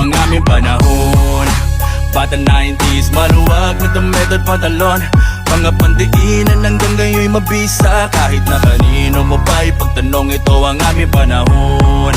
ang aming panahon. Bata 90s, maluwag na damit at pantalon, mga pandiinan hanggang ngayon mabisa. Kahit na kanino mo pa ipagtanong, ito ang aming panahon.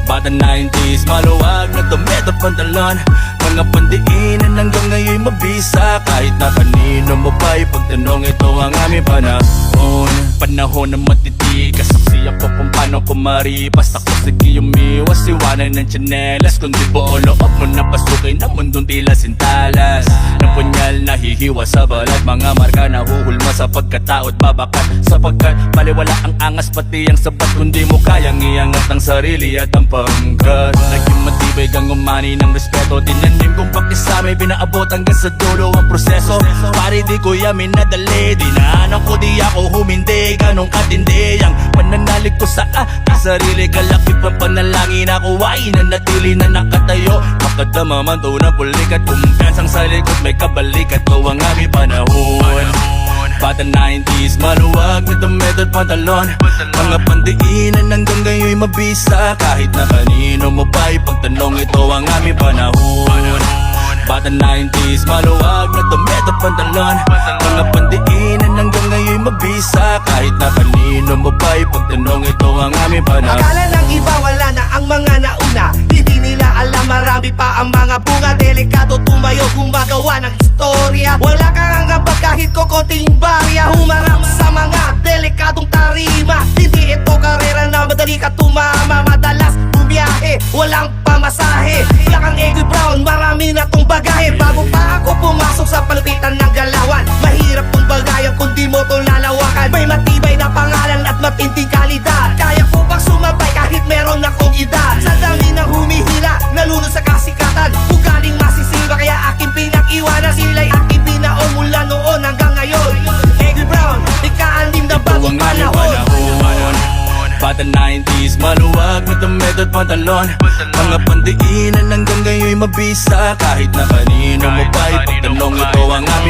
Bata 90s, maluwag na damit at pantalon, mga pandiinan hanggang ngayon mabisa. Kahit na kanino mo pa ipagtanong, ito ang aming panahon. Panahon na matitigas, saksi ako kung paano kumaripas. Ako sige umiwas, iwanan ng tsinelas, kundi buo loob mo na pasukin ang mundong tila sintalas. Ng punyal na hihiwa sa balat, mga marka na huhulma sa pagkatao at babakat. Sapagkat baliwala ang angas pati ang sabat, kundi mo kayang iangat ang sarili at ang pangkat. Naging matibay kang umani ng respeto, tinanim kong pakisame, pinaabot hanggang sa dulo ang proseso. Pare di ko yamin nadali, dinaanan ko di ako humindi, ganong katindi ang pananalig ko sa sarili. Kalakip ang panalangin ako ay nanatili na nakatayo. Makadama man to na pulik at kumpiyansang sa likod may kabalik. At ito ang aming panahon. Bata 90s, maluwag na damit at pantalon, mga pandiinan hanggang ngayon mabisa. Kahit na kanino mo pa ipagtanong, ito ang aming panahon. Bata 90s, maluwag na damit at pantalon, mga pandiinan hanggang ngayon mabisa. Kahit na kanino mo pa ipagtanong, ito ang aming panahon. Akala ng iba wala na ang mga nauna, hindi nila alam marami pa ang mga bunga. Delikado tumayo, gumagawa ng istorya, wala kang hanggang kahit kokonting barya. Humarap sa mga delikadong tarima, hindi ito karera na madali ka tumama. Madalas bumiyahe, walang pamasahe, yakang Eggy Brown, marami na tong bagahe. Bago pa ako pumasok sa palapitan ng galawan, mahirap tong bagayan kung di mo tong lalawakan. May matibay na pangalan at matinding kalidad, kaya ko pang sumabay kahit meron akong edad. Sa dami ng humihila, nalunod sa kasikatan, ugaling masisiba kaya aking pinag-iwanan. Sila'y aking binaon mula noon hanggang ngayon. Eggy Brown, ika-anim na bagong panahon. Bata 90s, maluwag na damit at pantalon, mga pandiinan hanggang ngayon mabisa. Kahit na kanino mo pa ipagtanong, ito ang aming